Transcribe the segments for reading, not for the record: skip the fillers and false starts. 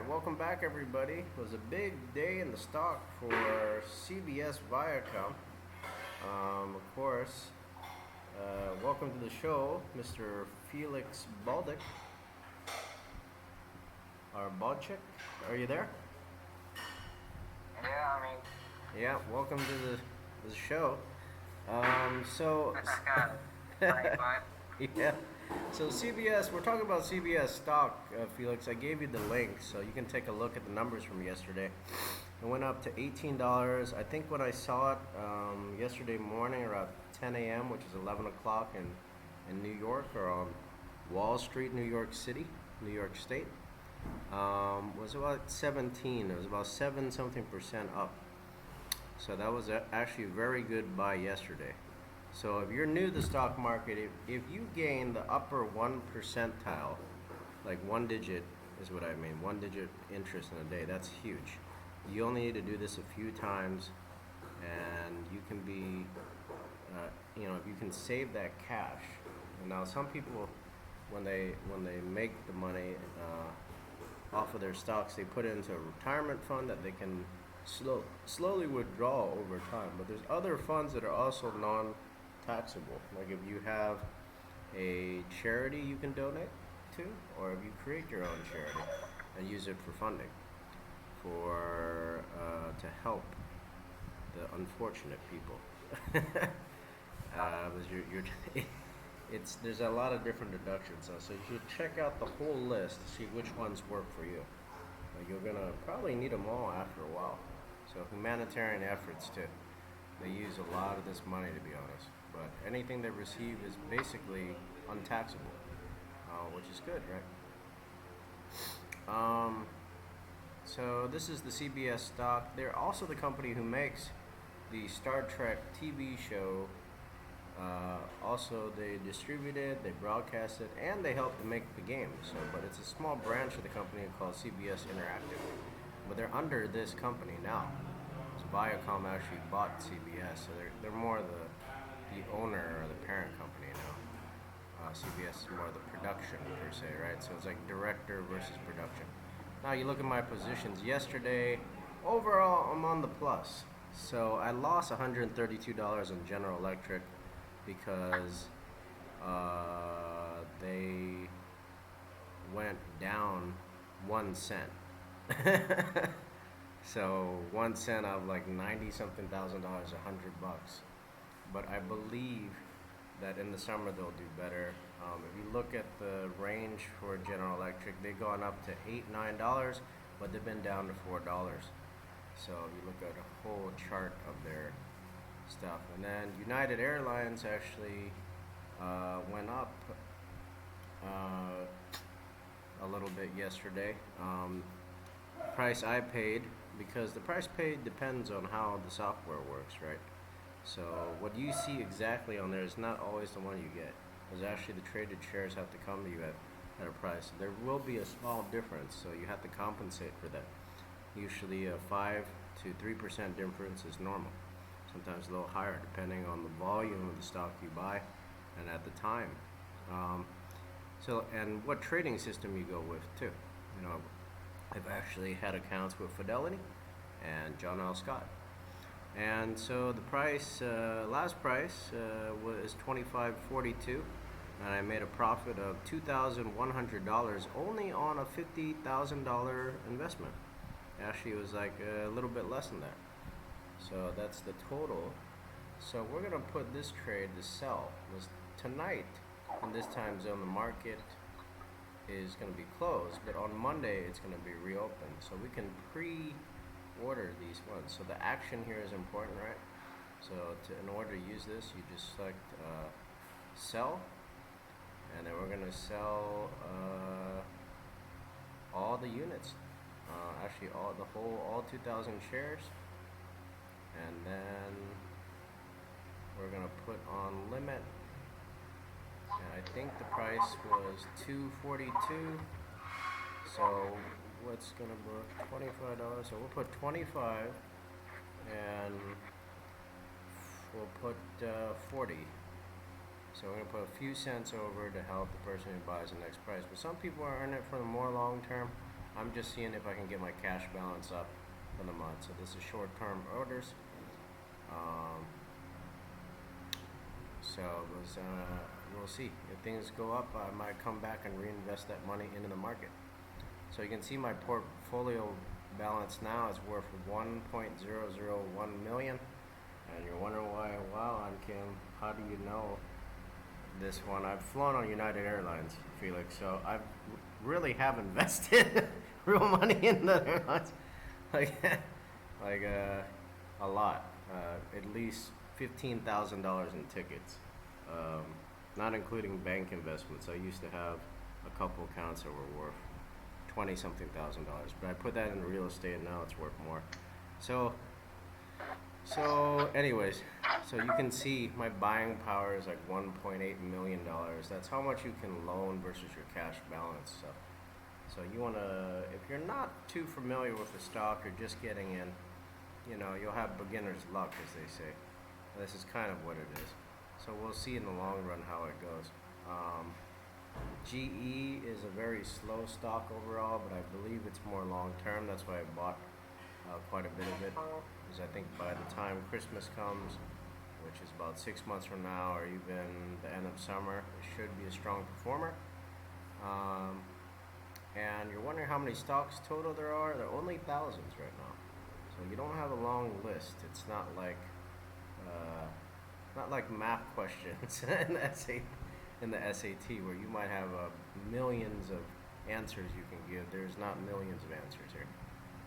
welcome back everybody. It was a big day in the stock for CBS Viacom. Of course, welcome to the show, Mr. Felix Baldic. Or Balchik, are you there? Yeah, I mean, Yeah, welcome to the show. So, fine, fine. yeah. So CBS, we're talking about CBS stock, Felix. I gave you the link so you can take a look at the numbers from yesterday. It went up to $18. I think when I saw it yesterday morning around 10 a.m., which is 11 o'clock in New York, or on Wall Street, New York City, New York State, was about 17. It was about 7 something percent up. So that was actually a very good buy yesterday. So if you're new to the stock market, if you gain the upper 1 percentile, like one digit is what I mean, one digit interest in a day, that's huge. You only need to do this a few times, and you can be, if you can save that cash. And now some people, when they make the money off of their stocks, they put it into a retirement fund that they can slowly withdraw over time. But there's other funds that are also non-taxable. Like if you have a charity you can donate to, or if you create your own charity and use it for funding, for to help the unfortunate people. There's a lot of different deductions, so you should check out the whole list to see which ones work for you. You're gonna probably need them all after a while. So humanitarian efforts too. They use a lot of this money, to be honest. But anything they receive is basically untaxable, which is good, right? So this is the CBS stock. They're also the company who makes the Star Trek TV show. Also, they distribute it, they broadcast it, and they help to make the game. So, but it's a small branch of the company called CBS Interactive. But they're under this company now. So Viacom actually bought CBS, so they're more the owner or the parent company now. CBS is more the production per se, right? So it's like director versus production. Now you look at my positions yesterday. Overall, I'm on the plus. So I lost $132 on General Electric because they went down 1 cent. So 1 cent out of like 90 something thousand dollars, $100. But I believe that in the summer they'll do better. If you look at the range for General Electric, they've gone up to $8, $9, but they've been down to $4. So you look at a whole chart of their stuff. And then United Airlines actually went up a little bit yesterday. Price I paid, because the price paid depends on how the software works, right? So what you see exactly on there is not always the one you get. Because actually the traded shares have to come to you at a price. There will be a small difference, so you have to compensate for that. Usually a 5 to 3% difference is normal. Sometimes a little higher depending on the volume of the stock you buy and at the time. And what trading system you go with too. I've actually had accounts with Fidelity and John L. Scott. And so the price, last price was $25.42, and I made a profit of $2,100 only on a $50,000 investment. Actually, it was like a little bit less than that. So that's the total. So we're gonna put this trade to sell. Tonight, in this time zone, the market is gonna be closed, but on Monday it's gonna be reopened. So we can pre-order these ones. So the action here is important, right? So in order to use this, you just select sell, and then we're gonna sell all the units. Actually, all 2,000 shares, and then we're gonna put on limit. And I think the price was $242. So what's gonna book $25? So we'll put 25, and we'll put 40. So we're gonna put a few cents over to help the person who buys the next price. But some people are in it for the more long term. I'm just seeing if I can get my cash balance up for the month. So this is short-term orders. Um, so we'll see. If things go up, I might come back and reinvest that money into the market. So you can see my portfolio balance now is worth 1.001 million. And you're wondering why, wow, Anh-Kim, how do you know this one? I've flown on United Airlines, Felix, so I really have invested real money in the airlines. like, a lot. At least $15,000 in tickets. Not including bank investments. I used to have a couple accounts that were worth 20 something thousand dollars, but I put that in real estate and now it's worth more. So anyways, so you can see my buying power is like $1.8 million. That's how much you can loan versus your cash balance. So you want to, if you're not too familiar with the stock or just getting in, you know, you'll have beginner's luck, as they say. This is kind of what it is. So we'll see in the long run how it goes. GE is a very slow stock overall, but I believe it's more long term. That's why I bought quite a bit of it. Because I think by the time Christmas comes, which is about 6 months from now, or even the end of summer, it should be a strong performer. And you're wondering how many stocks total there are? There are only thousands right now. So you don't have a long list. It's not like math questions in the SAT where you might have millions of answers you can give. There's not millions of answers here.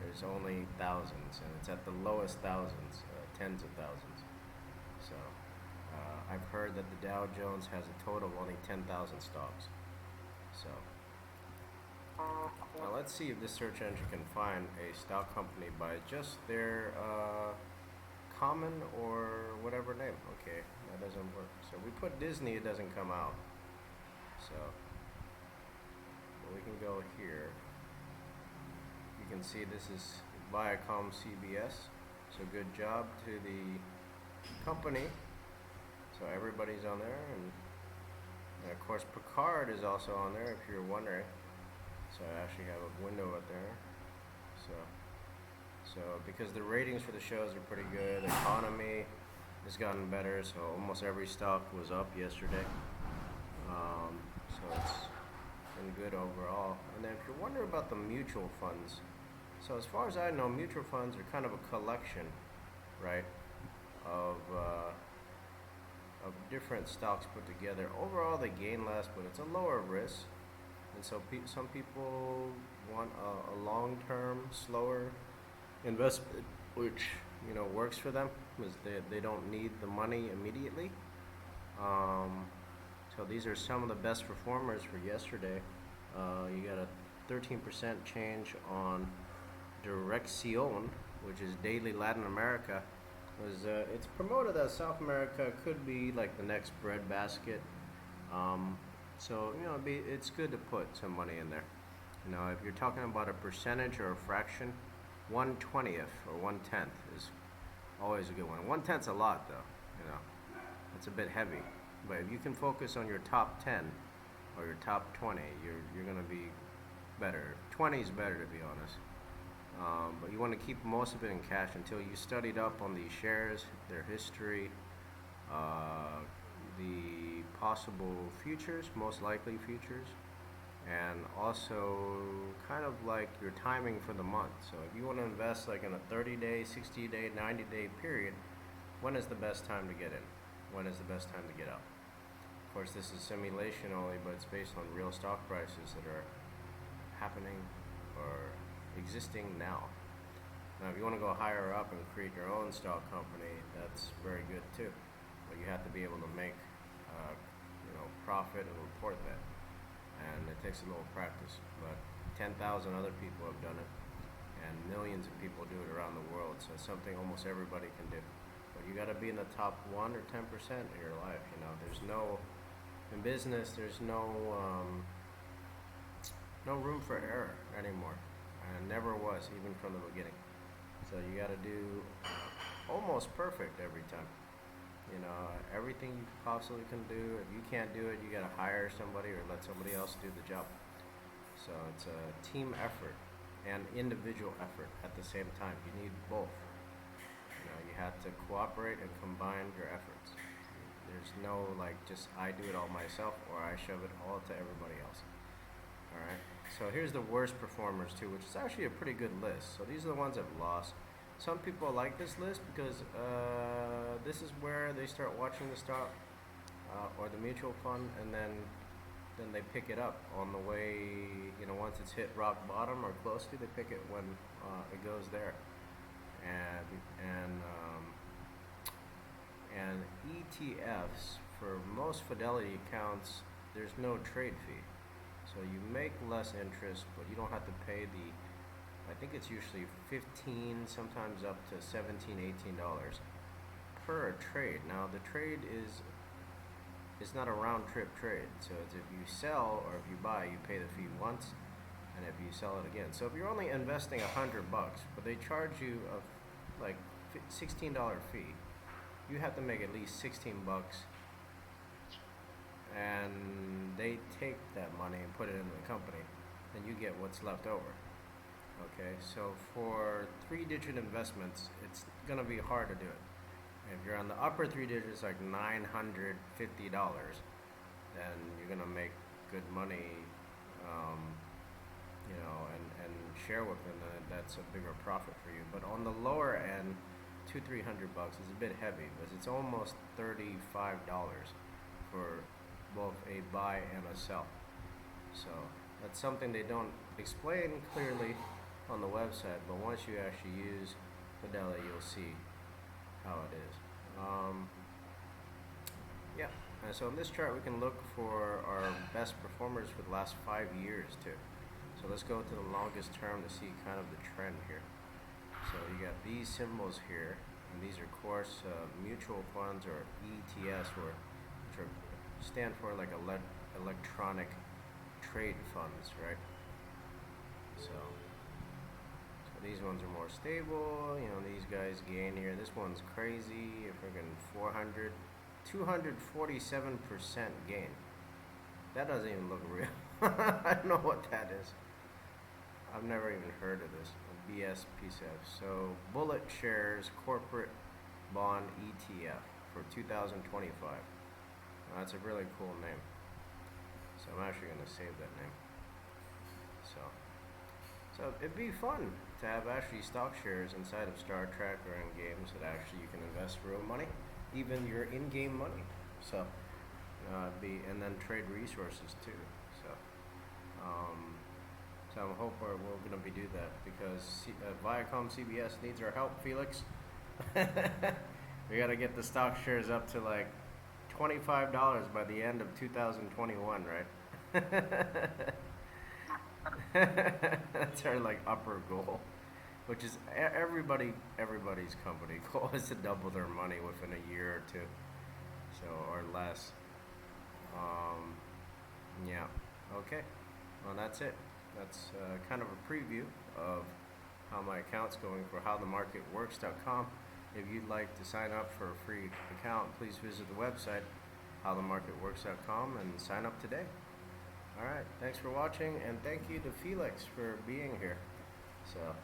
There's only thousands, and it's at the lowest thousands, tens of thousands. So I've heard that the Dow Jones has a total of only 10,000 stocks. So now let's see if this search engine can find a stock company by just their common or whatever name. Okay, that doesn't work. So we put Disney, it doesn't come out. So we can go here. You can see this is Viacom CBS. So good job to the company. So everybody's on there, and of course Picard is also on there if you're wondering. So I actually have a window up there. So because the ratings for the shows are pretty good, the economy has gotten better, so almost every stock was up yesterday. So it's been good overall. And then if you're wondering about the mutual funds, so as far as I know, mutual funds are kind of a collection, right, of different stocks put together. Overall, they gain less, but it's a lower risk. And so some people want a long-term, slower investment, which, you know, works for them because they don't need the money immediately. So these are some of the best performers for yesterday. You got a 13% change on Dirección, which is daily Latin America. It's promoted that South America could be like the next breadbasket. So, you know, it's good to put some money in there. You know, if you're talking about a percentage or a fraction, 1/20th or 1/10 is always a good one. 1/10's a lot, though. You know, it's a bit heavy. But if you can focus on your top 10 or your top 20, you're gonna be better. 20 is better, to be honest. But you want to keep most of it in cash until you studied up on these shares, their history, the possible futures, most likely futures, and also kind of like your timing for the month. So if you want to invest like in a 30-day, 60-day, 90-day period, when is the best time to get in? When is the best time to get out? Of course, this is simulation only, but it's based on real stock prices that are happening or existing now. Now, if you want to go higher up and create your own stock company, that's very good too. But you have to be able to make, profit and report that. And it takes a little practice. But 10,000 other people have done it, and millions of people do it around the world. So it's something almost everybody can do. But you got to be in the top 1 or 10% in your life. You know, in business, there's no room for error anymore. And never was, even from the beginning. So you got to do almost perfect every time. You know, everything you possibly can do. If you can't do it, you got to hire somebody or let somebody else do the job. So it's a team effort. and individual effort at the same time. You need both. You have to cooperate and combine your efforts. There's no like just I do it all myself or I shove it all to everybody else. All right. So here's the worst performers too, which is actually a pretty good list. So these are the ones that have lost. Some people like this list because this is where they start watching the stock or the mutual fund, and then they pick it up on the way. Once it's hit rock bottom or close to, they pick it when it goes there. And ETFs for most Fidelity accounts, there's no trade fee, so you make less interest, but you don't have to pay the. I think it's usually $15, sometimes up to $17, $18 per trade. Now the trade is not a round trip trade, so it's if you sell or if you buy, you pay the fee once, and if you sell it again. So if you're only investing $100, but they charge you a like $16 fee, you have to make at least $16, and they take that money and put it into the company, and you get what's left over. Okay, so for 3-digit investments, it's gonna be hard to do it. If you're on the upper 3 digits, like $950, then you're gonna make good money, and share with them. That's a bigger profit for you. But on the lower end, $200-300 is a bit heavy, because it's almost $35 for both a buy and a sell. So that's something they don't explain clearly on the website, but once you actually use Fidelity, you'll see how it is. Yeah, and so in this chart we can look for our best performers for the last 5 years too. So let's go to the longest term to see kind of the trend here. So you got these symbols here, and these are of course mutual funds, or ETFs, which stand for like electronic trade funds, right? So these ones are more stable. These guys gain here. This one's crazy. Freaking 247% gain. That doesn't even look real. I don't know what that is. I've never even heard of this. BSPCF. So Bullet Shares Corporate Bond ETF for 2025. That's a really cool name. So I'm actually going to save that name. So it'd be fun to have actually stock shares inside of Star Trek or in games that actually you can invest real money, even your in-game money. So and then trade resources too. So I hope we're going to do that, because Viacom CBS needs our help, Felix. We got to get the stock shares up to like $25 by the end of 2021, right? That's our like upper goal, which is everybody's company goal is to double their money within a year or two, so or less. Yeah. Okay. Well, that's it. That's kind of a preview of how my account's going for HowtheMarketWorks.com. If you'd like to sign up for a free account, please visit the website HowtheMarketWorks.com and sign up today. All right, thanks for watching, and thank you to Felix for being here. So.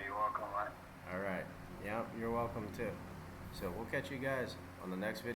You're welcome, man. All right. Yeah, you're welcome too. So we'll catch you guys on the next video.